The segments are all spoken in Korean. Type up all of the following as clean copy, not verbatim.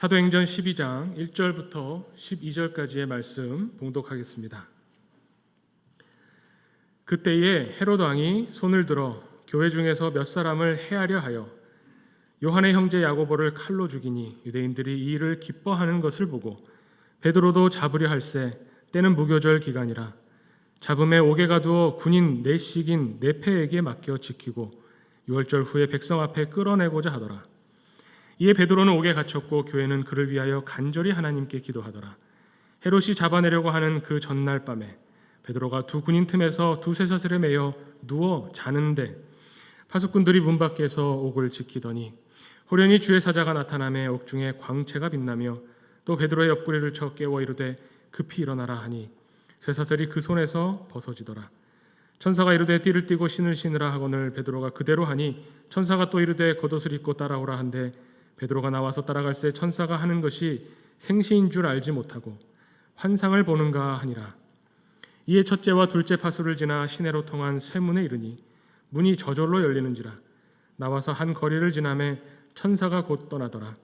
사도행전 12장 1절부터 12절까지의 말씀 봉독하겠습니다. 그때에 헤롯 왕이 손을 들어 교회 중에서 몇 사람을 해하려 하여 요한의 형제 야고보를 칼로 죽이니 유대인들이 이 일을 기뻐하는 것을 보고 베드로도 잡으려 할새 때는 무교절 기간이라 잡음에 옥에 가두어 군인 내식인 네페에게 맡겨 지키고 유월절 후에 백성 앞에 끌어내고자 하더라. 이에 베드로는 옥에 갇혔고 교회는 그를 위하여 간절히 하나님께 기도하더라. 헤롯이 잡아내려고 하는 그 전날 밤에 베드로가 두 군인 틈에서 두세 사슬에 매여 누워 자는데 파수꾼들이 문 밖에서 옥을 지키더니 호련히 주의 사자가 나타나매 옥중에 광채가 빛나며 또 베드로의 옆구리를 쳐 깨워 이르되 급히 일어나라 하니 쇠사슬이 그 손에서 벗어지더라. 천사가 이르되 띠를 띠고 신을 신으라 하거늘 베드로가 그대로 하니 천사가 또 이르되 겉옷을 입고 따라오라 한데 베드로가 나와서 따라갈새 천사가 하는 것이 생시인 줄 알지 못하고 환상을 보는가 하니라. 이에 첫째와 둘째 파수를 지나 시내로 통한 쇠문에 이르니 문이 저절로 열리는지라. 나와서 한 거리를 지나매 천사가 곧 떠나더라.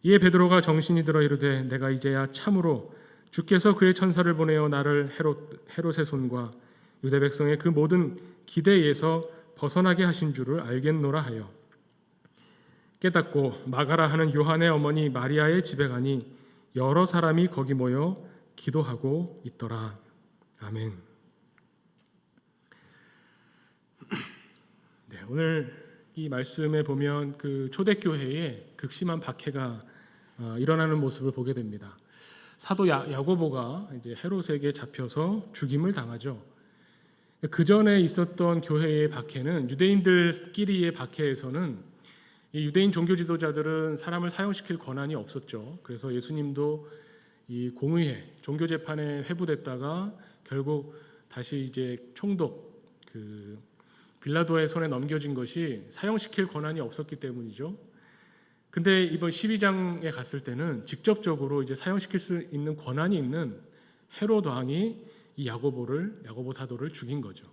이에 베드로가 정신이 들어 이르되 내가 이제야 참으로 주께서 그의 천사를 보내어 나를 헤롯의 손과 유대 백성의 그 모든 기대에서 벗어나게 하신 줄을 알겠노라 하여 깨닫고 마가라 하는 요한의 어머니 마리아의 집에 가니 여러 사람이 거기 모여 기도하고 있더라. 아멘. 네, 오늘 이 말씀에 보면 그 초대교회에 극심한 박해가 일어나는 모습을 보게 됩니다. 사도 야고보가 이제 헤롯에게 잡혀서 죽임을 당하죠. 그 전에 있었던 교회의 박해는 유대인들끼리의 박해에서는 이 유대인 종교 지도자들은 사람을 사형시킬 권한이 없었죠. 그래서 예수님도 이 공의회 종교 재판에 회부됐다가 결국 다시 이제 총독 그 빌라도의 손에 넘겨진 것이 사형시킬 권한이 없었기 때문이죠. 근데 이번 12장에 갔을 때는 직접적으로 이제 사형시킬 수 있는 권한이 있는 헤롯 왕이 이 야고보 사도를 죽인 거죠.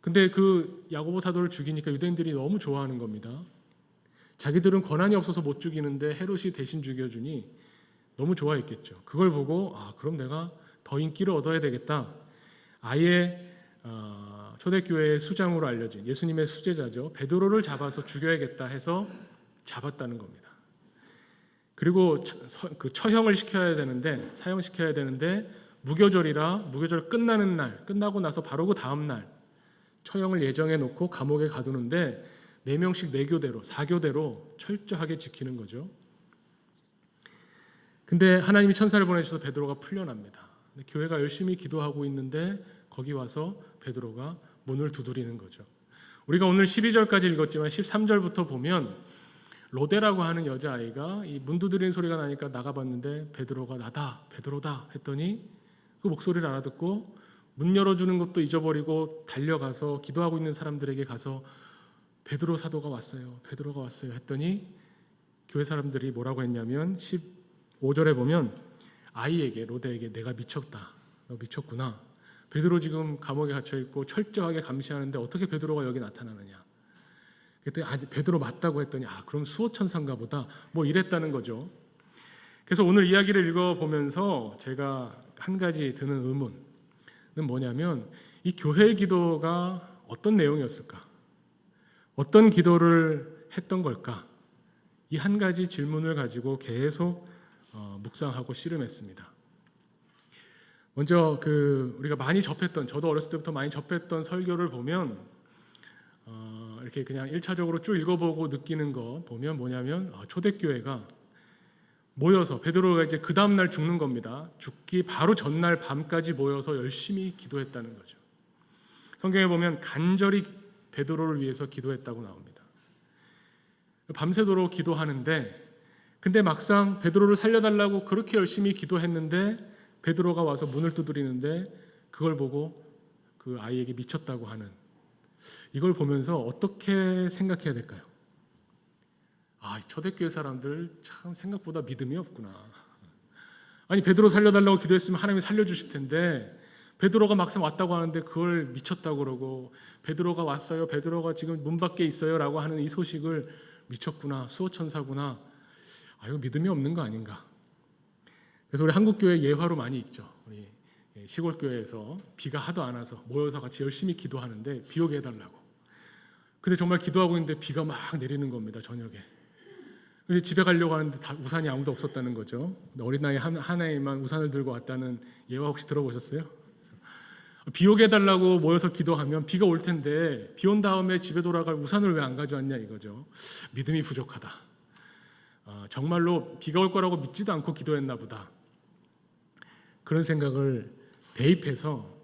근데 그 야고보 사도를 죽이니까 유대인들이 너무 좋아하는 겁니다. 자기들은 권한이 없어서 못 죽이는데 헤롯이 대신 죽여주니 너무 좋아했겠죠. 그걸 보고 그럼 내가 더 인기를 얻어야 되겠다. 아예 초대교회의 수장으로 알려진 예수님의 수제자죠. 베드로를 잡아서 죽여야겠다 해서 잡았다는 겁니다. 그리고 그 처형을 시켜야 되는데 사형시켜야 되는데 무교절이라 무교절 끝나고 나서 바로 그 다음 날 처형을 예정해 놓고 감옥에 가두는데 4명씩 4교대로 4교대로 철저하게 지키는 거죠. 근데 하나님이 천사를 보내셔서 베드로가 풀려납니다. 교회가 열심히 기도하고 있는데 거기 와서 베드로가 문을 두드리는 거죠. 우리가 오늘 12절까지 읽었지만 13절부터 보면 로데라고 하는 여자아이가 이 문 두드리는 소리가 나니까 나가봤는데 베드로가 나다 베드로다 했더니 그 목소리를 알아듣고 문 열어주는 것도 잊어버리고 달려가서 기도하고 있는 사람들에게 가서 베드로 사도가 왔어요. 베드로가 왔어요 했더니 교회 사람들이 뭐라고 했냐면 15절에 보면 아이에게 로데에게 내가 미쳤다. 너 미쳤구나. 베드로 지금 감옥에 갇혀있고 철저하게 감시하는데 어떻게 베드로가 여기 나타나느냐. 그랬더니 베드로 맞다고 했더니 그럼 수호천사인가 보다 뭐 이랬다는 거죠. 그래서 오늘 이야기를 읽어보면서 제가 한 가지 드는 의문은 뭐냐면 이 교회의 기도가 어떤 내용이었을까? 어떤 기도를 했던 걸까? 이 한 가지 질문을 가지고 계속 묵상하고 씨름했습니다. 먼저 우리가 많이 접했던 저도 어렸을 때부터 많이 접했던 설교를 보면 이렇게 그냥 1차적으로 쭉 읽어보고 느끼는 거 보면 뭐냐면 초대교회가 모여서 베드로가 이제 그 다음날 죽는 겁니다. 죽기 바로 전날 밤까지 모여서 열심히 기도했다는 거죠. 성경에 보면 간절히 베드로를 위해서 기도했다고 나옵니다. 밤새도록 기도하는데 근데 막상 베드로를 살려달라고 그렇게 열심히 기도했는데 베드로가 와서 문을 두드리는데 그걸 보고 그 아이에게 미쳤다고 하는 이걸 보면서 어떻게 생각해야 될까요? 초대교회 사람들 참 생각보다 믿음이 없구나. 아니 베드로 살려달라고 기도했으면 하나님이 살려주실 텐데 베드로가 막상 왔다고 하는데 그걸 미쳤다고 그러고 베드로가 왔어요. 베드로가 지금 문 밖에 있어요 라고 하는 이 소식을 미쳤구나. 수호천사구나. 이거 믿음이 없는 거 아닌가. 그래서 우리 한국교회 예화로 많이 있죠. 우리 시골교회에서 비가 하도 안 와서 모여서 같이 열심히 기도하는데 비 오게 해달라고. 근데 정말 기도하고 있는데 비가 막 내리는 겁니다. 저녁에. 그래서 집에 가려고 하는데 다 우산이 아무도 없었다는 거죠. 어린 나이 하나에만 우산을 들고 왔다는 예화 혹시 들어보셨어요? 비 오게 해달라고 모여서 기도하면 비가 올 텐데 비 온 다음에 집에 돌아갈 우산을 왜 안 가져왔냐 이거죠. 믿음이 부족하다. 정말로 비가 올 거라고 믿지도 않고 기도했나 보다. 그런 생각을 대입해서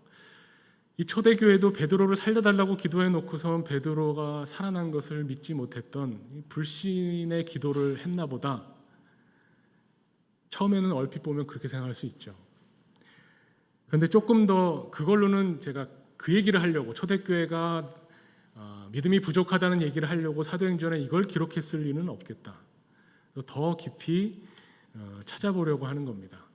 이 초대교회도 베드로를 살려달라고 기도해 놓고선 베드로가 살아난 것을 믿지 못했던 불신의 기도를 했나 보다. 처음에는 얼핏 보면 그렇게 생각할 수 있죠. 그런데 조금 더 그걸로는 제가 그 얘기를 하려고 초대교회가 믿음이 부족하다는 얘기를 하려고 사도행전에 이걸 기록했을 리는 없겠다. 더 깊이 찾아보려고 하는 겁니다.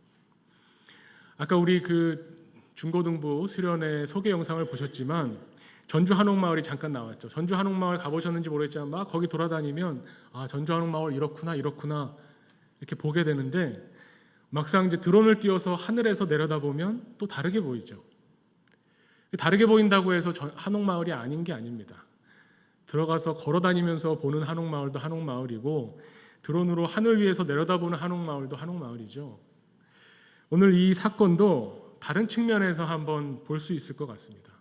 아까 우리 그 중고등부 수련회 소개 영상을 보셨지만 전주 한옥마을이 잠깐 나왔죠. 전주 한옥마을 가보셨는지 모르겠지만 막 거기 돌아다니면 전주 한옥마을 이렇구나 이렇게 보게 되는데 막상 이제 드론을 띄워서 하늘에서 내려다보면 또 다르게 보이죠. 다르게 보인다고 해서 한옥마을이 아닌 게 아닙니다. 들어가서 걸어다니면서 보는 한옥마을도 한옥마을이고 드론으로 하늘 위에서 내려다보는 한옥마을도 한옥마을이죠. 오늘 이 사건도 다른 측면에서 한번 볼 수 있을 것 같습니다.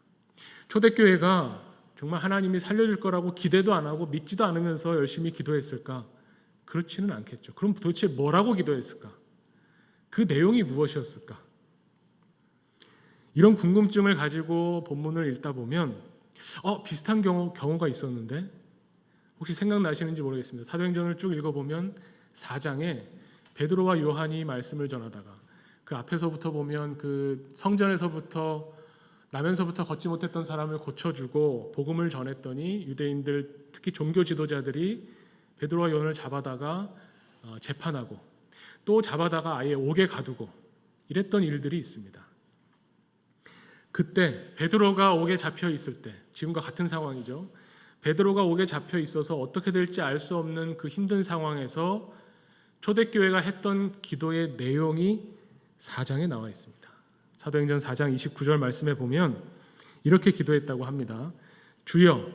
초대교회가 정말 하나님이 살려줄 거라고 기대도 안 하고 믿지도 않으면서 열심히 기도했을까? 그렇지는 않겠죠. 그럼 도대체 뭐라고 기도했을까? 그 내용이 무엇이었을까? 이런 궁금증을 가지고 본문을 읽다 보면 비슷한 경우가 있었는데 혹시 생각나시는지 모르겠습니다. 사도행전을 쭉 읽어보면 4장에 베드로와 요한이 말씀을 전하다가 그 앞에서부터 보면 그 성전에서부터 나면서부터 걷지 못했던 사람을 고쳐주고 복음을 전했더니 유대인들 특히 종교 지도자들이 베드로와 요한을 잡아다가 재판하고 또 잡아다가 아예 옥에 가두고 이랬던 일들이 있습니다. 그때 베드로가 옥에 잡혀 있을 때 지금과 같은 상황이죠. 베드로가 옥에 잡혀 있어서 어떻게 될지 알 수 없는 그 힘든 상황에서 초대교회가 했던 기도의 내용이 4장에 나와 있습니다. 사도행전 4장 29절 말씀에 보면 이렇게 기도했다고 합니다. 주여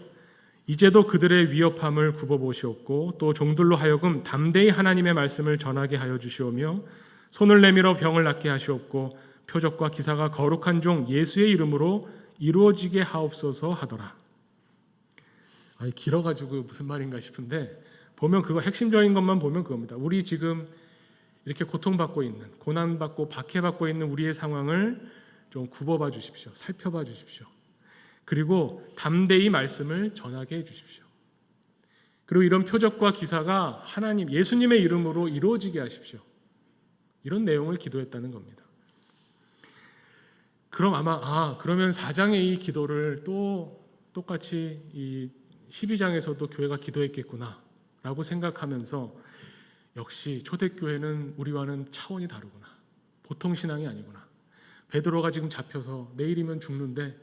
이제도 그들의 위협함을 굽어보시옵고 또 종들로 하여금 담대히 하나님의 말씀을 전하게 하여 주시오며 손을 내밀어 병을 낫게 하시옵고 표적과 기사가 거룩한 종 예수의 이름으로 이루어지게 하옵소서 하더라. 길어가지고 무슨 말인가 싶은데 보면 그거 핵심적인 것만 보면 그겁니다. 우리 지금 이렇게 고통받고 있는 고난받고 박해받고 있는 우리의 상황을 좀 굽어봐 주십시오. 살펴봐 주십시오. 그리고 담대히 말씀을 전하게 해 주십시오. 그리고 이런 표적과 기사가 하나님 예수님의 이름으로 이루어지게 하십시오. 이런 내용을 기도했다는 겁니다. 그럼 아마 그러면 4장의 이 기도를 또 똑같이 이 12장에서도 교회가 기도했겠구나 라고 생각하면서 역시 초대교회는 우리와는 차원이 다르구나. 보통 신앙이 아니구나. 베드로가 지금 잡혀서 내일이면 죽는데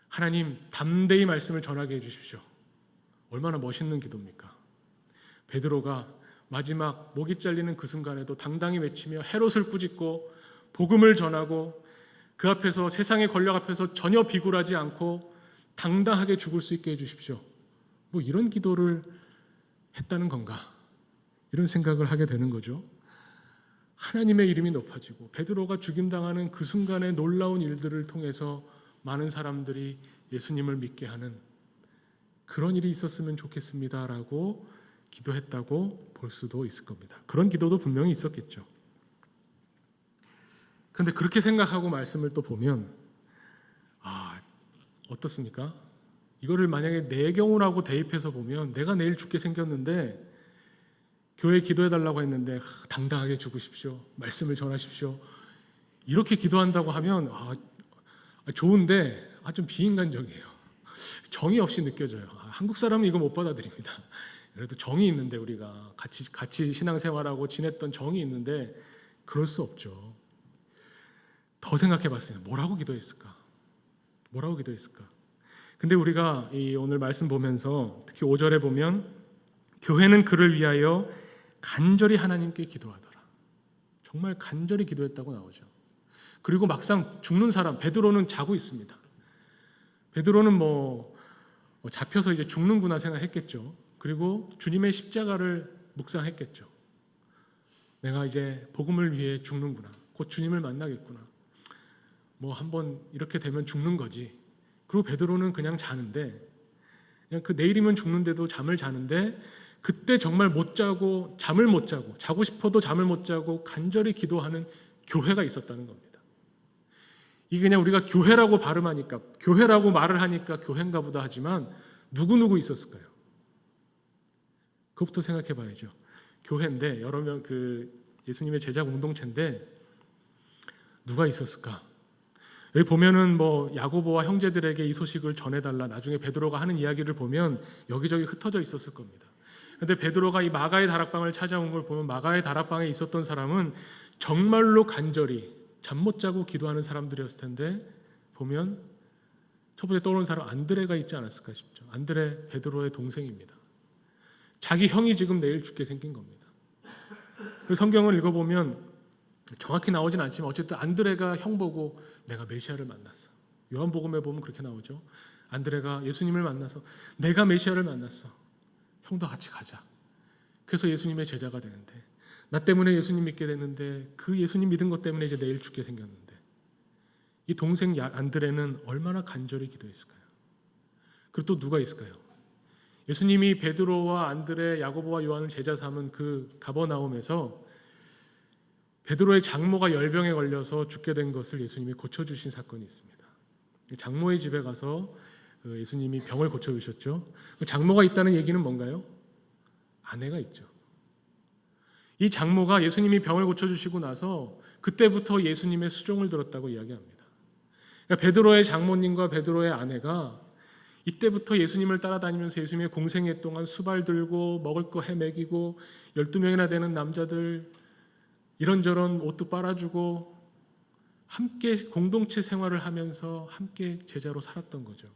하나님 담대히 말씀을 전하게 해주십시오. 얼마나 멋있는 기도입니까? 베드로가 마지막 목이 잘리는 그 순간에도 당당히 외치며 헤롯을 꾸짖고 복음을 전하고 그 앞에서 세상의 권력 앞에서 전혀 비굴하지 않고 당당하게 죽을 수 있게 해주십시오. 이런 기도를 했다는 건가? 이런 생각을 하게 되는 거죠. 하나님의 이름이 높아지고 베드로가 죽임당하는 그 순간의 놀라운 일들을 통해서 많은 사람들이 예수님을 믿게 하는 그런 일이 있었으면 좋겠습니다라고 기도했다고 볼 수도 있을 겁니다. 그런 기도도 분명히 있었겠죠. 그런데 그렇게 생각하고 말씀을 또 보면 어떻습니까? 이거를 만약에 내 경우라고 대입해서 보면 내가 내일 죽게 생겼는데 교회에 기도해달라고 했는데 당당하게 죽으십시오. 말씀을 전하십시오. 이렇게 기도한다고 하면 좋은데 좀 비인간적이에요. 정이 없이 느껴져요. 한국 사람은 이거 못 받아들입니다. 그래도 정이 있는데 우리가 같이 신앙생활하고 지냈던 정이 있는데 그럴 수 없죠. 더 생각해봤어요. 뭐라고 기도했을까? 근데 우리가 이 오늘 말씀 보면서 특히 5절에 보면 교회는 그를 위하여 간절히 하나님께 기도하더라. 정말 간절히 기도했다고 나오죠. 그리고 막상 죽는 사람 베드로는 자고 있습니다. 베드로는 잡혀서 이제 죽는구나 생각했겠죠. 그리고 주님의 십자가를 묵상했겠죠. 내가 이제 복음을 위해 죽는구나. 곧 주님을 만나겠구나. 한번 이렇게 되면 죽는 거지. 그리고 베드로는 그냥 자는데, 그냥 그 내일이면 죽는데도 잠을 자는데, 그때 정말 못 자고 잠을 못 자고 자고 싶어도 잠을 못 자고 간절히 기도하는 교회가 있었다는 겁니다. 이게 그냥 우리가 교회라고 발음하니까, 교회라고 말을 하니까 교회인가 보다 하지만 누구 있었을까요? 그것부터 생각해 봐야죠. 교회인데 여러 명 예수님의 제자 공동체인데 누가 있었을까? 여기 보면은 야고보와 형제들에게 이 소식을 전해달라. 나중에 베드로가 하는 이야기를 보면 여기저기 흩어져 있었을 겁니다. 그런데 베드로가 이 마가의 다락방을 찾아온 걸 보면 마가의 다락방에 있었던 사람은 정말로 간절히 잠 못 자고 기도하는 사람들이었을 텐데 보면 첫 번째 떠오르는 사람 안드레가 있지 않았을까 싶죠. 안드레 베드로의 동생입니다. 자기 형이 지금 내일 죽게 생긴 겁니다. 그리고 성경을 읽어보면 정확히 나오진 않지만 어쨌든 안드레가 형 보고 내가 메시아를 만났어. 요한복음에 보면 그렇게 나오죠. 안드레가 예수님을 만나서 내가 메시아를 만났어. 형도 같이 가자. 그래서 예수님의 제자가 되는데 나 때문에 예수님 믿게 됐는데 그 예수님 믿은 것 때문에 이제 내일 죽게 생겼는데 이 동생 안드레는 얼마나 간절히 기도했을까요? 그리고 또 누가 있을까요? 예수님이 베드로와 안드레, 야고보와 요한을 제자 삼은 그 가버나움에서 베드로의 장모가 열병에 걸려서 죽게 된 것을 예수님이 고쳐주신 사건이 있습니다. 장모의 집에 가서 예수님이 병을 고쳐주셨죠. 장모가 있다는 얘기는 뭔가요? 아내가 있죠. 이 장모가 예수님이 병을 고쳐주시고 나서 그때부터 예수님의 수종을 들었다고 이야기합니다. 그러니까 베드로의 장모님과 베드로의 아내가 이때부터 예수님을 따라다니면서 예수님의 공생애 동안 수발 들고 먹을 거 해먹이고 12명이나 되는 남자들 이런저런 옷도 빨아주고 함께 공동체 생활을 하면서 함께 제자로 살았던 거죠.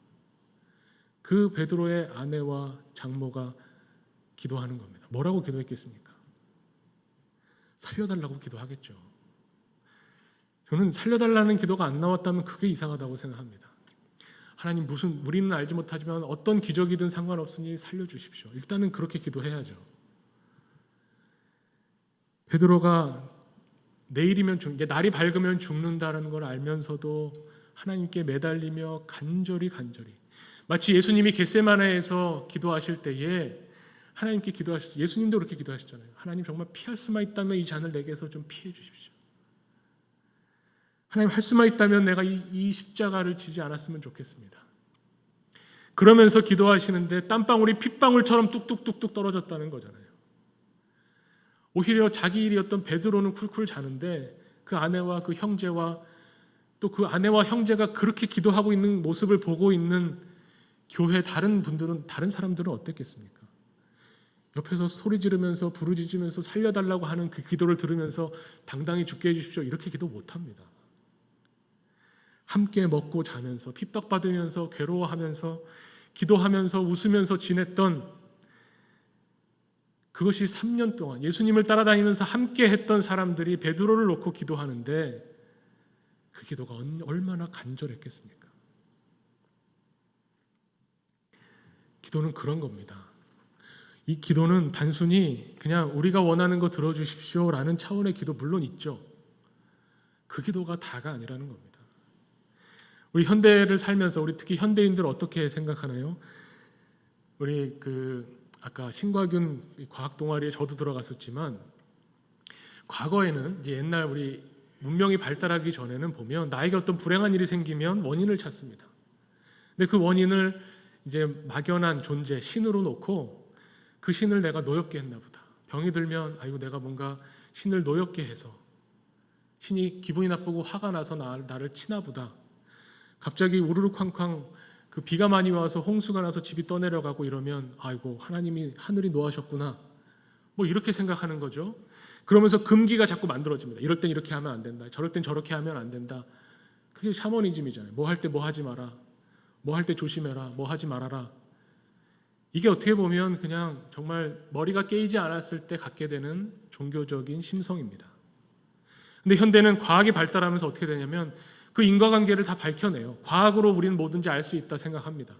그 베드로의 아내와 장모가 기도하는 겁니다. 뭐라고 기도했겠습니까? 살려달라고 기도하겠죠. 저는 살려달라는 기도가 안 나왔다면 그게 이상하다고 생각합니다. 하나님 우리는 알지 못하지만 어떤 기적이든 상관없으니 살려주십시오. 일단은 그렇게 기도해야죠. 베드로가 내일이면 날이 밝으면 죽는다는 걸 알면서도 하나님께 매달리며 간절히 마치 예수님이 겟세마네에서 기도하실 때에 하나님께 기도하셨죠. 예수님도 그렇게 기도하셨잖아요. 하나님 정말 피할 수만 있다면 이 잔을 내게서 좀 피해 주십시오. 하나님 할 수만 있다면 내가 이 십자가를 지지 않았으면 좋겠습니다. 그러면서 기도하시는데 땀방울이 핏방울처럼 뚝뚝뚝뚝 떨어졌다는 거잖아요. 오히려 자기 일이었던 베드로는 쿨쿨 자는데 그 아내와 그 형제와 또 그 아내와 형제가 그렇게 기도하고 있는 모습을 보고 있는 교회 다른 사람들은 어땠겠습니까? 옆에서 소리 지르면서 부르짖으면서 살려달라고 하는 그 기도를 들으면서 당당히 죽게 해주십시오 이렇게 기도 못합니다. 함께 먹고 자면서 핍박받으면서 괴로워하면서 기도하면서 웃으면서 지냈던 그것이 3년 동안 예수님을 따라다니면서 함께 했던 사람들이 베드로를 놓고 기도하는데 그 기도가 얼마나 간절했겠습니까? 기도는 그런 겁니다. 이 기도는 단순히 그냥 우리가 원하는 거 들어주십시오라는 차원의 기도 물론 있죠. 그 기도가 다가 아니라는 겁니다. 우리 현대를 살면서 우리 특히 현대인들 어떻게 생각하나요? 우리 아까 신과균 과학 동아리에 저도 들어갔었지만 과거에는 이제 옛날 우리 문명이 발달하기 전에는 보면 나에게 어떤 불행한 일이 생기면 원인을 찾습니다. 근데 그 원인을 이제 막연한 존재 신으로 놓고 그 신을 내가 노엽게 했나 보다. 병이 들면 아이고 내가 뭔가 신을 노엽게 해서 신이 기분이 나쁘고 화가 나서 나를 치나 보다. 갑자기 우르르 쾅쾅 그 비가 많이 와서 홍수가 나서 집이 떠내려가고 이러면 아이고 하늘이 노하셨구나. 이렇게 생각하는 거죠. 그러면서 금기가 자꾸 만들어집니다. 이럴 땐 이렇게 하면 안 된다. 저럴 땐 저렇게 하면 안 된다. 그게 샤머니즘이잖아요. 뭐 할 때 뭐 하지 마라. 뭐 할 때 조심해라. 뭐 하지 말아라. 이게 어떻게 보면 그냥 정말 머리가 깨이지 않았을 때 갖게 되는 종교적인 심성입니다. 근데 현대는 과학이 발달하면서 어떻게 되냐면 그 인과관계를 다 밝혀내요. 과학으로 우리는 뭐든지 알 수 있다 생각합니다.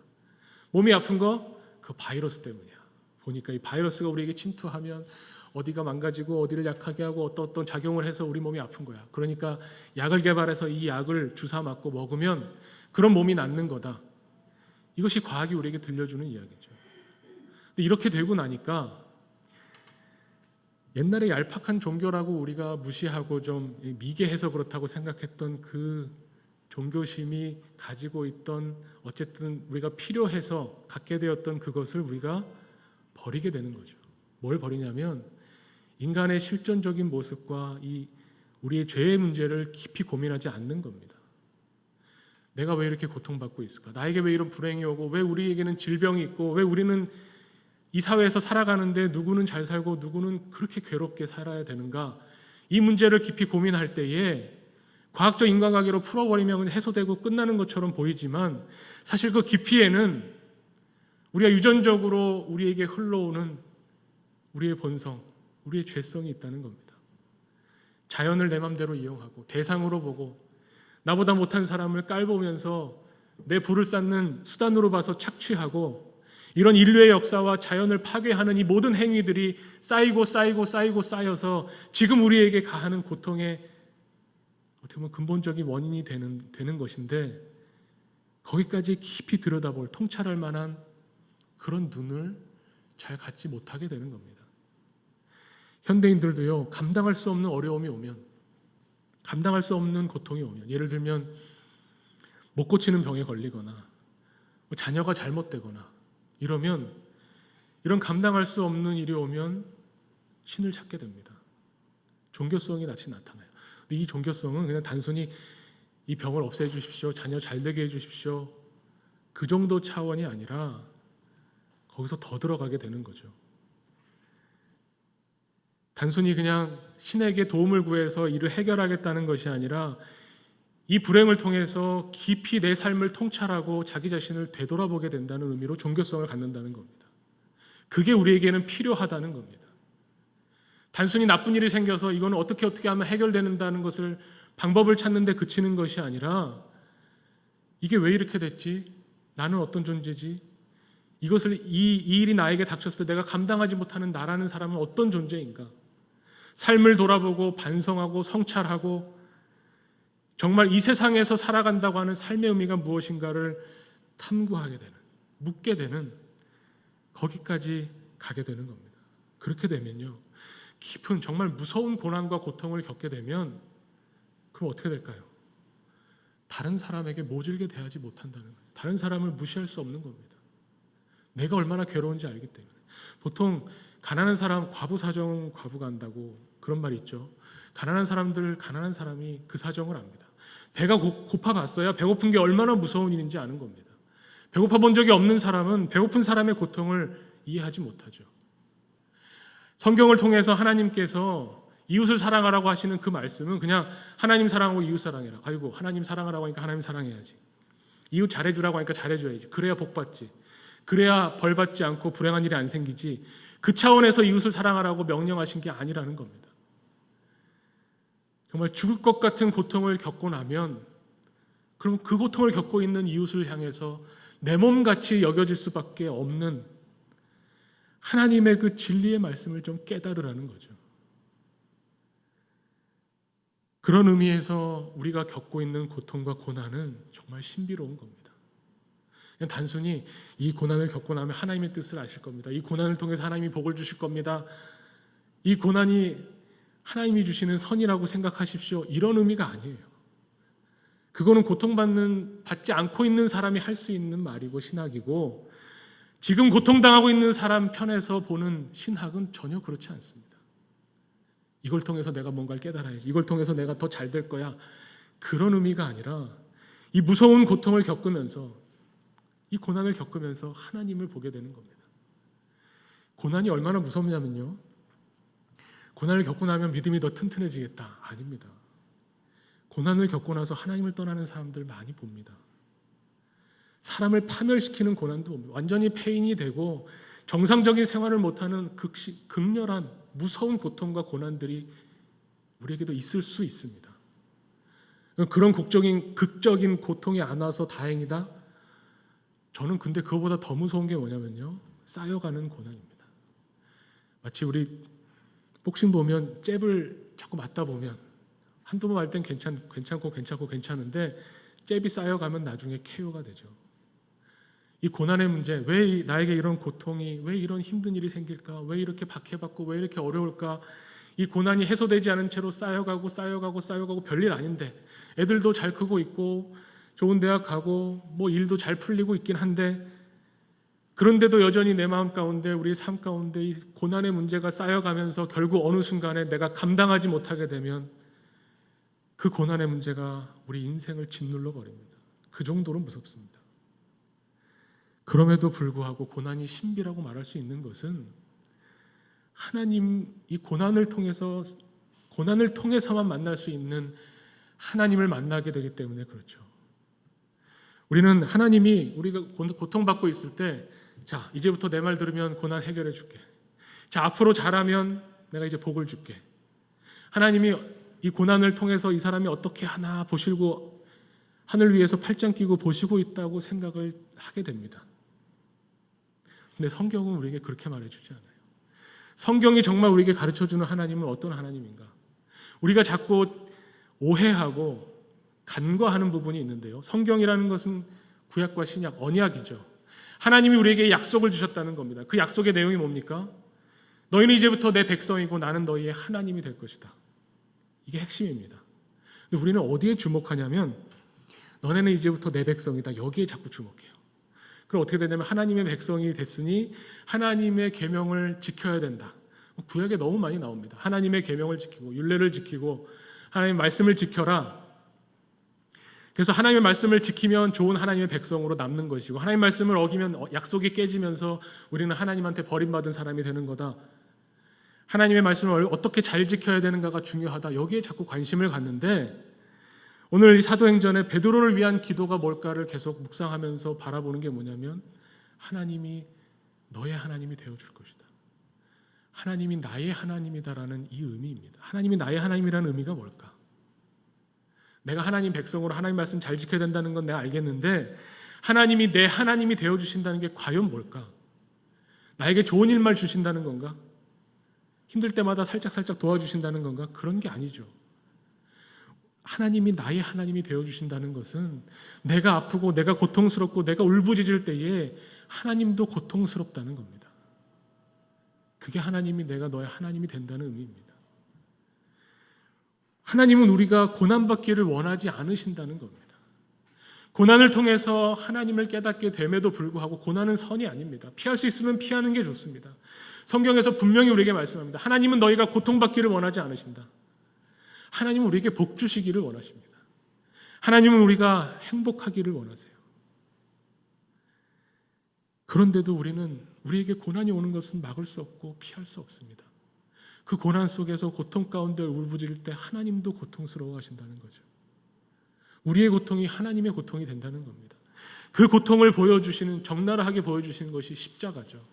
몸이 아픈 거? 그 바이러스 때문이야. 보니까 이 바이러스가 우리에게 침투하면 어디가 망가지고 어디를 약하게 하고 어떤 작용을 해서 우리 몸이 아픈 거야. 그러니까 약을 개발해서 이 약을 주사 맞고 먹으면 그런 몸이 낫는 거다. 이것이 과학이 우리에게 들려주는 이야기죠. 근데 이렇게 되고 나니까 옛날에 얄팍한 종교라고 우리가 무시하고 좀 미개해서 그렇다고 생각했던 그 종교심이 가지고 있던 어쨌든 우리가 필요해서 갖게 되었던 그것을 우리가 버리게 되는 거죠. 뭘 버리냐면 인간의 실존적인 모습과 이 우리의 죄의 문제를 깊이 고민하지 않는 겁니다. 내가 왜 이렇게 고통받고 있을까? 나에게 왜 이런 불행이 오고 왜 우리에게는 질병이 있고 왜 우리는 이 사회에서 살아가는데 누구는 잘 살고 누구는 그렇게 괴롭게 살아야 되는가? 이 문제를 깊이 고민할 때에 과학적 인과관계로 풀어버리면 해소되고 끝나는 것처럼 보이지만 사실 그 깊이에는 우리가 유전적으로 우리에게 흘러오는 우리의 본성, 우리의 죄성이 있다는 겁니다. 자연을 내 맘대로 이용하고 대상으로 보고 나보다 못한 사람을 깔보면서 내 부를 쌓는 수단으로 봐서 착취하고 이런 인류의 역사와 자연을 파괴하는 이 모든 행위들이 쌓여서 지금 우리에게 가하는 고통의 어떻게 보면 근본적인 원인이 되는 것인데 거기까지 깊이 들여다볼 통찰할 만한 그런 눈을 잘 갖지 못하게 되는 겁니다. 현대인들도요, 감당할 수 없는 어려움이 오면, 감당할 수 없는 고통이 오면, 예를 들면 못 고치는 병에 걸리거나 자녀가 잘못되거나 이러면 이런 감당할 수 없는 일이 오면 신을 찾게 됩니다. 종교성이 나타나요. 근데 이 종교성은 그냥 단순히 이 병을 없애 주십시오, 자녀 잘 되게 해 주십시오, 그 정도 차원이 아니라 거기서 더 들어가게 되는 거죠. 단순히 그냥 신에게 도움을 구해서 이를 해결하겠다는 것이 아니라 이 불행을 통해서 깊이 내 삶을 통찰하고 자기 자신을 되돌아보게 된다는 의미로 종교성을 갖는다는 겁니다. 그게 우리에게는 필요하다는 겁니다. 단순히 나쁜 일이 생겨서 이거는 어떻게 하면 해결되는다는 것을 방법을 찾는 데 그치는 것이 아니라 이게 왜 이렇게 됐지? 나는 어떤 존재지? 이것을 이 일이 나에게 닥쳤을 때 내가 감당하지 못하는 나라는 사람은 어떤 존재인가? 삶을 돌아보고 반성하고 성찰하고 정말 이 세상에서 살아간다고 하는 삶의 의미가 무엇인가를 탐구하게 되는, 묻게 되는 거기까지 가게 되는 겁니다. 그렇게 되면요, 깊은 정말 무서운 고난과 고통을 겪게 되면 그럼 어떻게 될까요? 다른 사람에게 모질게 대하지 못한다는 거예요. 다른 사람을 무시할 수 없는 겁니다. 내가 얼마나 괴로운지 알기 때문에. 보통 가난한 사람 과부 사정 과부가 안다고 그런 말이 있죠. 가난한 사람이 그 사정을 압니다. 배가 고파 봤어야 배고픈 게 얼마나 무서운 일인지 아는 겁니다. 배고파 본 적이 없는 사람은 배고픈 사람의 고통을 이해하지 못하죠. 성경을 통해서 하나님께서 이웃을 사랑하라고 하시는 그 말씀은 그냥 하나님 사랑하고 이웃 사랑해라. 아이고, 하나님 사랑하라고 하니까 하나님 사랑해야지. 이웃 잘해주라고 하니까 잘해줘야지. 그래야 복받지. 그래야 벌받지 않고 불행한 일이 안 생기지. 그 차원에서 이웃을 사랑하라고 명령하신 게 아니라는 겁니다. 정말 죽을 것 같은 고통을 겪고 나면 그럼 그 고통을 겪고 있는 이웃을 향해서 내 몸같이 여겨질 수밖에 없는 하나님의 그 진리의 말씀을 좀 깨달으라는 거죠. 그런 의미에서 우리가 겪고 있는 고통과 고난은 정말 신비로운 겁니다. 그냥 단순히 이 고난을 겪고 나면 하나님의 뜻을 아실 겁니다. 이 고난을 통해서 하나님이 복을 주실 겁니다. 이 고난이 하나님이 주시는 선이라고 생각하십시오. 이런 의미가 아니에요. 그거는 받지 않고 있는 사람이 할 수 있는 말이고 신학이고 지금 고통당하고 있는 사람 편에서 보는 신학은 전혀 그렇지 않습니다. 이걸 통해서 내가 뭔가를 깨달아야지. 이걸 통해서 내가 더 잘 될 거야. 그런 의미가 아니라 이 무서운 고통을 겪으면서 이 고난을 겪으면서 하나님을 보게 되는 겁니다. 고난이 얼마나 무섭냐면요. 고난을 겪고 나면 믿음이 더 튼튼해지겠다. 아닙니다. 고난을 겪고 나서 하나님을 떠나는 사람들 많이 봅니다. 사람을 파멸시키는 고난도 완전히 폐인이 되고 정상적인 생활을 못하는 극렬한 무서운 고통과 고난들이 우리에게도 있을 수 있습니다. 그런 극적인 고통이 안 와서 다행이다. 저는 근데 그거보다 더 무서운 게 뭐냐면요, 쌓여가는 고난입니다. 마치 우리 복싱 보면 잽을 자꾸 맞다 보면 한두 번 할 땐 괜찮은데 잽이 쌓여가면 나중에 KO가 되죠. 이 고난의 문제, 왜 나에게 이런 고통이, 왜 이런 힘든 일이 생길까, 왜 이렇게 박해받고 왜 이렇게 어려울까, 이 고난이 해소되지 않은 채로 쌓여가고 별일 아닌데 애들도 잘 크고 있고 좋은 대학 가고 뭐 일도 잘 풀리고 있긴 한데, 그런데도 여전히 내 마음 가운데, 우리의 삶 가운데 이 고난의 문제가 쌓여가면서 결국 어느 순간에 내가 감당하지 못하게 되면 그 고난의 문제가 우리 인생을 짓눌러 버립니다. 그 정도로 무섭습니다. 그럼에도 불구하고 고난이 신비라고 말할 수 있는 것은 하나님, 이 고난을 통해서만 만날 수 있는 하나님을 만나게 되기 때문에 그렇죠. 우리는 하나님이 우리가 고통받고 있을 때, 자, 이제부터 내 말 들으면 고난 해결해 줄게. 자, 앞으로 잘하면 내가 이제 복을 줄게. 하나님이 이 고난을 통해서 이 사람이 어떻게 하나 보시고 하늘 위에서 팔짱 끼고 보시고 있다고 생각을 하게 됩니다. 근데 성경은 우리에게 그렇게 말해주지 않아요. 성경이 정말 우리에게 가르쳐주는 하나님은 어떤 하나님인가? 우리가 자꾸 오해하고 간과하는 부분이 있는데요. 성경이라는 것은 구약과 신약, 언약이죠. 하나님이 우리에게 약속을 주셨다는 겁니다. 그 약속의 내용이 뭡니까? 너희는 이제부터 내 백성이고 나는 너희의 하나님이 될 것이다. 이게 핵심입니다. 근데 우리는 어디에 주목하냐면 너네는 이제부터 내 백성이다. 여기에 자꾸 주목해요. 그럼 어떻게 되냐면 하나님의 백성이 됐으니 하나님의 계명을 지켜야 된다. 구약에 너무 많이 나옵니다. 하나님의 계명을 지키고 율례를 지키고 하나님의 말씀을 지켜라. 그래서 하나님의 말씀을 지키면 좋은 하나님의 백성으로 남는 것이고, 하나님의 말씀을 어기면 약속이 깨지면서 우리는 하나님한테 버림받은 사람이 되는 거다. 하나님의 말씀을 어떻게 잘 지켜야 되는가가 중요하다. 여기에 자꾸 관심을 갖는데, 오늘 이 사도행전에 베드로를 위한 기도가 뭘까를 계속 묵상하면서 바라보는 게 뭐냐면, 하나님이 너의 하나님이 되어줄 것이다. 하나님이 나의 하나님이다라는 이 의미입니다. 하나님이 나의 하나님이라는 의미가 뭘까? 내가 하나님 백성으로 하나님 말씀 잘 지켜야 된다는 건 내가 알겠는데, 하나님이 내 하나님이 되어주신다는 게 과연 뭘까? 나에게 좋은 일만 주신다는 건가? 힘들 때마다 살짝 도와주신다는 건가? 그런 게 아니죠. 하나님이 나의 하나님이 되어주신다는 것은 내가 아프고 내가 고통스럽고 내가 울부짖을 때에 하나님도 고통스럽다는 겁니다. 그게 하나님이 내가 너의 하나님이 된다는 의미입니다. 하나님은 우리가 고난받기를 원하지 않으신다는 겁니다. 고난을 통해서 하나님을 깨닫게 됨에도 불구하고 고난은 선이 아닙니다. 피할 수 있으면 피하는 게 좋습니다. 성경에서 분명히 우리에게 말씀합니다. 하나님은 너희가 고통받기를 원하지 않으신다. 하나님은 우리에게 복 주시기를 원하십니다. 하나님은 우리가 행복하기를 원하세요. 그런데도 우리에게 고난이 오는 것은 막을 수 없고 피할 수 없습니다. 그 고난 속에서 고통 가운데 울부짖을 때 하나님도 고통스러워하신다는 거죠. 우리의 고통이 하나님의 고통이 된다는 겁니다. 그 고통을 적나라하게 보여주시는 것이 십자가죠.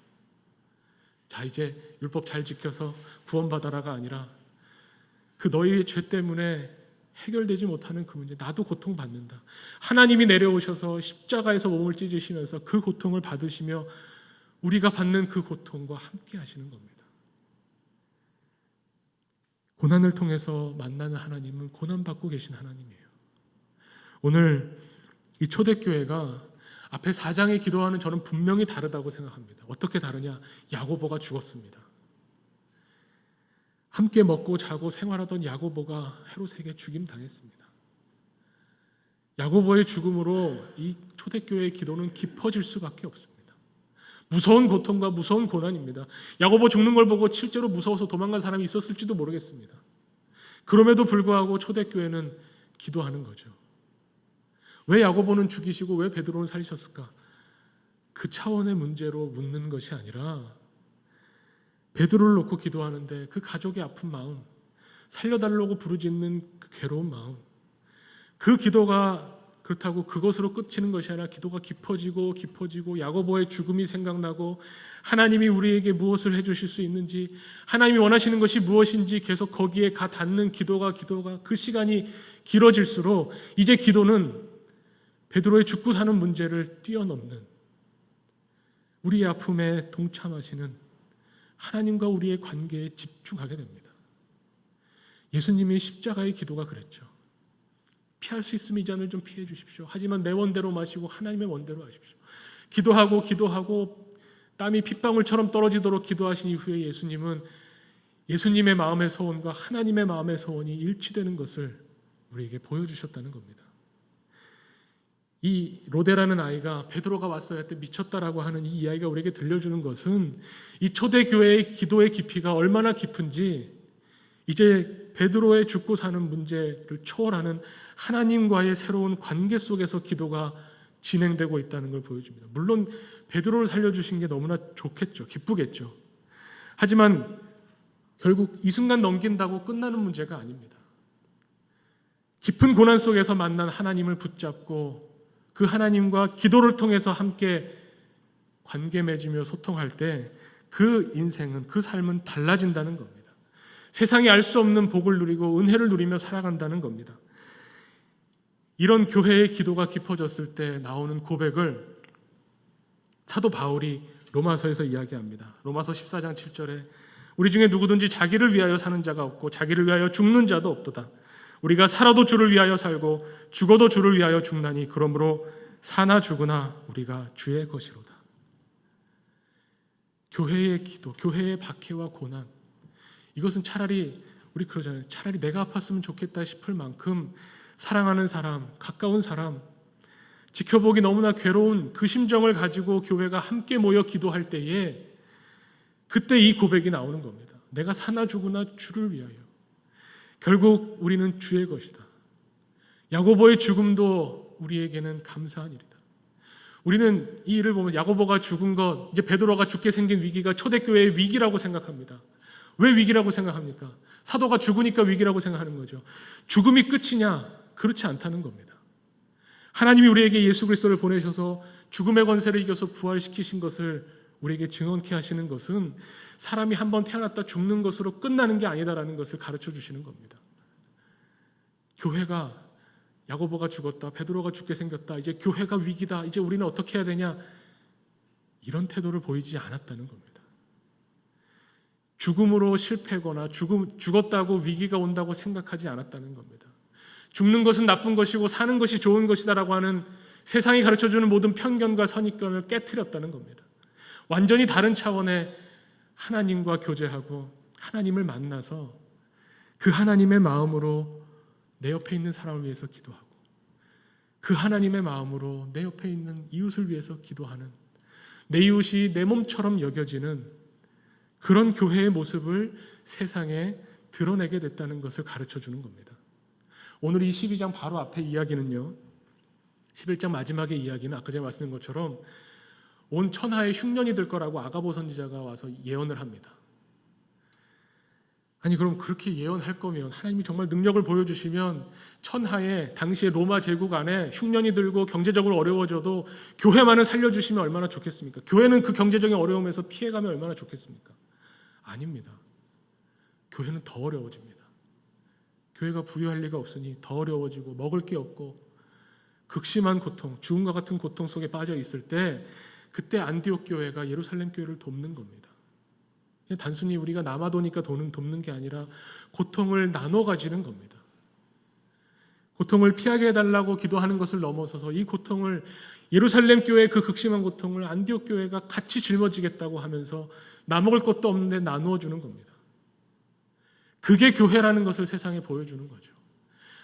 자, 이제 율법 잘 지켜서 구원받아라가 아니라 그 너희의 죄 때문에 해결되지 못하는 그 문제, 나도 고통받는다. 하나님이 내려오셔서 십자가에서 몸을 찢으시면서 그 고통을 받으시며 우리가 받는 그 고통과 함께 하시는 겁니다. 고난을 통해서 만나는 하나님은 고난받고 계신 하나님이에요. 오늘 이 초대교회가 앞에 4장에 기도하는 저는 분명히 다르다고 생각합니다. 어떻게 다르냐? 야고보가 죽었습니다. 함께 먹고 자고 생활하던 야고보가 헤롯에게 죽임당했습니다. 야고보의 죽음으로 이 초대교회의 기도는 깊어질 수밖에 없습니다. 무서운 고통과 무서운 고난입니다. 야고보 죽는 걸 보고 실제로 무서워서 도망간 사람이 있었을지도 모르겠습니다. 그럼에도 불구하고 초대교회는 기도하는 거죠. 왜 야고보는 죽이시고 왜 베드로는 살리셨을까? 그 차원의 문제로 묻는 것이 아니라 베드로를 놓고 기도하는데 그 가족의 아픈 마음, 살려달라고 부르짖는 그 괴로운 마음, 그 기도가 그렇다고 그것으로 끝이는 것이 아니라 기도가 깊어지고 야고보의 죽음이 생각나고 하나님이 우리에게 무엇을 해주실 수 있는지, 하나님이 원하시는 것이 무엇인지 계속 거기에 가 닿는 기도가 그 시간이 길어질수록 이제 기도는 베드로의 죽고 사는 문제를 뛰어넘는, 우리의 아픔에 동참하시는 하나님과 우리의 관계에 집중하게 됩니다. 예수님이 십자가의 기도가 그랬죠. 피할 수 있으면 이 잔을 좀 피해 주십시오. 하지만 내 원대로 마시고 하나님의 원대로 하십시오. 기도하고 땀이 핏방울처럼 떨어지도록 기도하신 이후에 예수님의 마음의 소원과 하나님의 마음의 소원이 일치되는 것을 우리에게 보여주셨다는 겁니다. 이 로데라는 아이가 베드로가 왔어야 할 때 미쳤다라고 하는 이 이야기가 우리에게 들려주는 것은 이 초대교회의 기도의 깊이가 얼마나 깊은지, 이제 베드로의 죽고 사는 문제를 초월하는 하나님과의 새로운 관계 속에서 기도가 진행되고 있다는 걸 보여줍니다. 물론 베드로를 살려주신 게 너무나 좋겠죠. 기쁘겠죠. 하지만 결국 이 순간 넘긴다고 끝나는 문제가 아닙니다. 깊은 고난 속에서 만난 하나님을 붙잡고 그 하나님과 기도를 통해서 함께 관계 맺으며 소통할 때 그 인생은, 그 삶은 달라진다는 겁니다. 세상이 알 수 없는 복을 누리고 은혜를 누리며 살아간다는 겁니다. 이런 교회의 기도가 깊어졌을 때 나오는 고백을 사도 바울이 로마서에서 이야기합니다. 로마서 14장 7절에 우리 중에 누구든지 자기를 위하여 사는 자가 없고 자기를 위하여 죽는 자도 없도다. 우리가 살아도 주를 위하여 살고 죽어도 주를 위하여 죽나니 그러므로 사나 죽으나 우리가 주의 것이로다. 교회의 기도, 교회의 박해와 고난, 이것은 차라리 우리 그러잖아요. 차라리 내가 아팠으면 좋겠다 싶을 만큼 사랑하는 사람, 가까운 사람, 지켜보기 너무나 괴로운 그 심정을 가지고 교회가 함께 모여 기도할 때에 그때 이 고백이 나오는 겁니다. 내가 사나 죽으나 주를 위하여. 결국 우리는 주의 것이다. 야고보의 죽음도 우리에게는 감사한 일이다. 우리는 이 일을 보면 야고보가 죽은 것, 이제 베드로가 죽게 생긴 위기가 초대교회의 위기라고 생각합니다. 왜 위기라고 생각합니까? 사도가 죽으니까 위기라고 생각하는 거죠. 죽음이 끝이냐? 그렇지 않다는 겁니다. 하나님이 우리에게 예수 그리스도를 보내셔서 죽음의 권세를 이겨서 부활시키신 것을 우리에게 증언케 하시는 것은 사람이 한번 태어났다 죽는 것으로 끝나는 게 아니다라는 것을 가르쳐 주시는 겁니다. 교회가, 야고보가 죽었다, 베드로가 죽게 생겼다, 이제 교회가 위기다, 이제 우리는 어떻게 해야 되냐, 이런 태도를 보이지 않았다는 겁니다. 죽음으로 실패거나 죽었다고 위기가 온다고 생각하지 않았다는 겁니다. 죽는 것은 나쁜 것이고 사는 것이 좋은 것이다라고 하는 세상이 가르쳐주는 모든 편견과 선입견을 깨트렸다는 겁니다. 완전히 다른 차원의 하나님과 교제하고 하나님을 만나서 그 하나님의 마음으로 내 옆에 있는 사람을 위해서 기도하고 그 하나님의 마음으로 내 옆에 있는 이웃을 위해서 기도하는, 내 이웃이 내 몸처럼 여겨지는 그런 교회의 모습을 세상에 드러내게 됐다는 것을 가르쳐주는 겁니다. 오늘 이 12장 바로 앞에 이야기는요, 11장 마지막의 이야기는 아까 제가 말씀드린 것처럼 온 천하에 흉년이 들 거라고 아가보 선지자가 와서 예언을 합니다. 아니 그럼 그렇게 예언할 거면, 하나님이 정말 능력을 보여주시면 천하에 당시에 로마 제국 안에 흉년이 들고 경제적으로 어려워져도 교회만을 살려주시면 얼마나 좋겠습니까? 교회는 그 경제적인 어려움에서 피해가면 얼마나 좋겠습니까? 아닙니다. 교회는 더 어려워집니다. 교회가 부유할 리가 없으니 더 어려워지고 먹을 게 없고 극심한 고통, 죽음과 같은 고통 속에 빠져 있을 때 그때 안디옥 교회가 예루살렘 교회를 돕는 겁니다. 단순히 우리가 남아도니까 돕는 게 아니라 고통을 나눠 가지는 겁니다. 고통을 피하게 해달라고 기도하는 것을 넘어서서 이 고통을, 예루살렘 교회의 그 극심한 고통을 안디옥 교회가 같이 짊어지겠다고 하면서 나 먹을 것도 없는데 나누어 주는 겁니다. 그게 교회라는 것을 세상에 보여주는 거죠.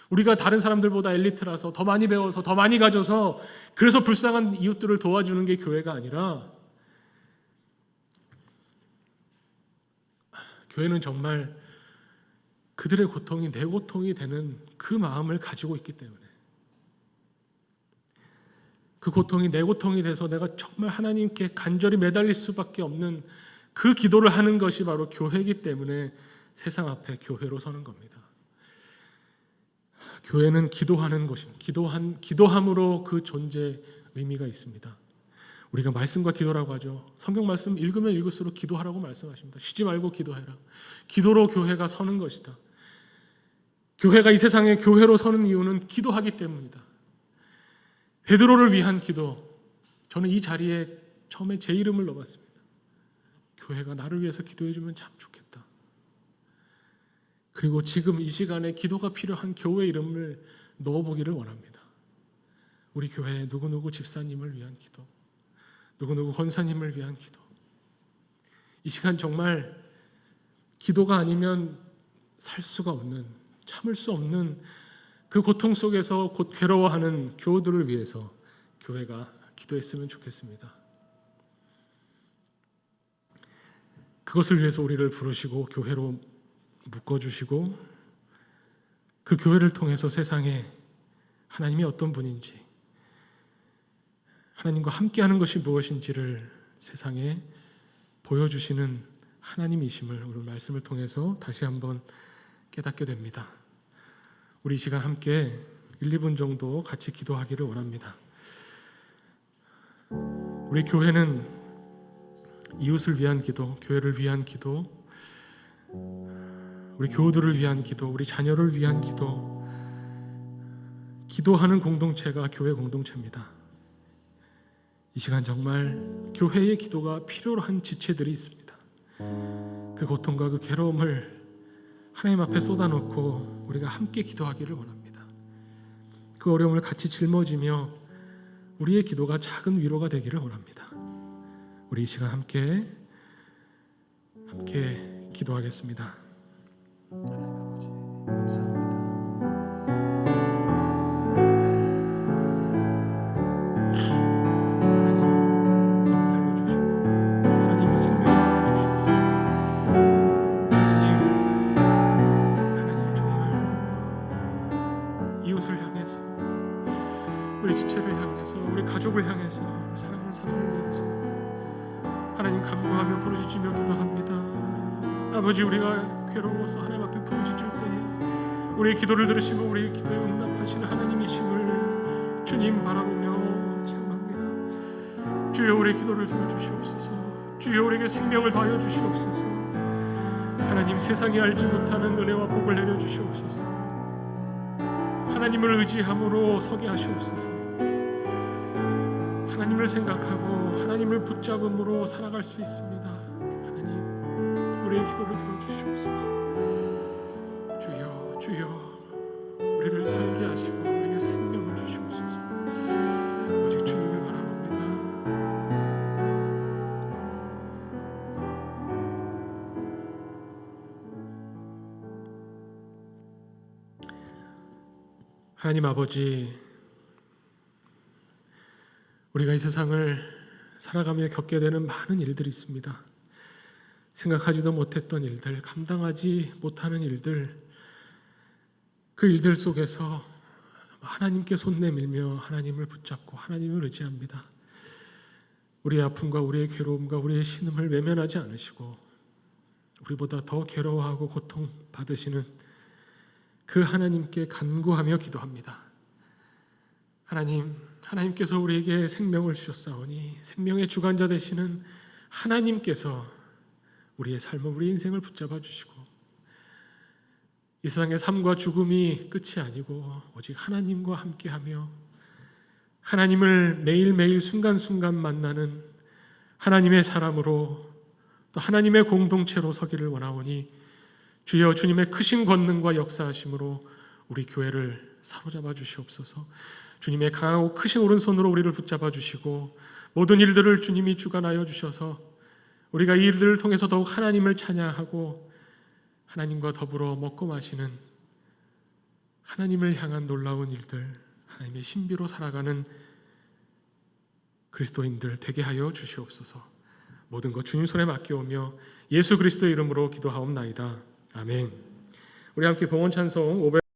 우리가 다른 사람들보다 엘리트라서 더 많이 배워서 더 많이 가져서 그래서 불쌍한 이웃들을 도와주는 게 교회가 아니라, 교회는 정말 그들의 고통이 내 고통이 되는 그 마음을 가지고 있기 때문에, 그 고통이 내 고통이 돼서 내가 정말 하나님께 간절히 매달릴 수밖에 없는 그 기도를 하는 것이 바로 교회이기 때문에 세상 앞에 교회로 서는 겁니다. 교회는 기도하는 것입니다. 기도함으로 그 존재 의미가 있습니다. 우리가 말씀과 기도라고 하죠. 성경 말씀 읽으면 읽을수록 기도하라고 말씀하십니다. 쉬지 말고 기도해라. 기도로 교회가 서는 것이다. 교회가 이 세상에 교회로 서는 이유는 기도하기 때문이다. 베드로를 위한 기도. 저는 이 자리에 처음에 제 이름을 넣어봤습니다. 교회가 나를 위해서 기도해주면 참 좋겠다. 그리고 지금 이 시간에 기도가 필요한 교회 이름을 넣어보기를 원합니다. 우리 교회 누구누구 집사님을 위한 기도, 누구누구 권사님을 위한 기도. 이 시간 정말 기도가 아니면 살 수가 없는, 참을 수 없는 그 고통 속에서 곧 괴로워하는 교우들을 위해서 교회가 기도했으면 좋겠습니다. 그것을 위해서 우리를 부르시고 교회로 묶어주시고 그 교회를 통해서 세상에 하나님이 어떤 분인지, 하나님과 함께하는 것이 무엇인지를 세상에 보여주시는 하나님이심을 오늘 말씀을 통해서 다시 한번 깨닫게 됩니다. 우리 이 시간 함께 1, 2분 정도 같이 기도하기를 원합니다. 우리 교회는 이웃을 위한 기도, 교회를 위한 기도, 우리 교우들을 위한 기도, 우리 자녀를 위한 기도, 기도하는 공동체가 교회 공동체입니다. 이 시간 정말 교회의 기도가 필요로 한 지체들이 있습니다. 그 고통과 그 괴로움을 하나님 앞에 쏟아놓고 우리가 함께 기도하기를 원합니다. 그 어려움을 같이 짊어지며 우리의 기도가 작은 위로가 되기를 원합니다. 우리 이 시간 함께 기도하겠습니다. 하나님 아버지 감사합니다. 우리 지체를 향해서, 우리 가족을 향해서, 우리 사랑하는 사람을 위해서 하나님 간구하며 부르짖으며 기도합니다. 아버지, 우리가 괴로워서 하나님 앞에 부르짖을 때에 우리의 기도를 들으시고 우리의 기도에 응답하시는 하나님이심을 주님 바라보며 찬양합니다. 주여, 우리의 기도를 들어주시옵소서. 주여, 우리에게 생명을 더하여 주시옵소서. 하나님, 세상이 알지 못하는 은혜와 복을 내려주시옵소서. 하나님을 의지함으로 서게 하시옵소서. 하나님을 생각하고 하나님을 붙잡음으로 살아갈 수 있습니다. 하나님, 우리의 기도를 들어주시옵소서. 주여, 주여, 우리를 살게 하시고 우리에게 생명을 주시옵소서. 오직 주님을 바라봅니다. 하나님 아버지, 우리가 이 세상을 살아가며 겪게 되는 많은 일들이 있습니다. 생각하지도 못했던 일들, 감당하지 못하는 일들, 그 일들 속에서 하나님께 손 내밀며 하나님을 붙잡고 하나님을 의지합니다. 우리의 아픔과 우리의 괴로움과 우리의 신음을 외면하지 않으시고 우리보다 더 괴로워하고 고통받으시는 그 하나님께 간구하며 기도합니다. 하나님께서 우리에게 생명을 주셨사오니 생명의 주관자 되시는 하나님께서 우리의 삶을, 우리 인생을 붙잡아 주시고 이 세상의 삶과 죽음이 끝이 아니고 오직 하나님과 함께하며 하나님을 매일매일 순간순간 만나는 하나님의 사람으로 또 하나님의 공동체로 서기를 원하오니 주여, 주님의 크신 권능과 역사하심으로 우리 교회를 사로잡아 주시옵소서. 주님의 강하고 크신 오른손으로 우리를 붙잡아 주시고 모든 일들을 주님이 주관하여 주셔서 우리가 이 일들을 통해서 더욱 하나님을 찬양하고 하나님과 더불어 먹고 마시는 하나님을 향한 놀라운 일들, 하나님의 신비로 살아가는 그리스도인들 되게 하여 주시옵소서. 모든 것 주님 손에 맡겨오며 예수 그리스도의 이름으로 기도하옵나이다. 아멘. 우리 함께 봉헌 찬송 500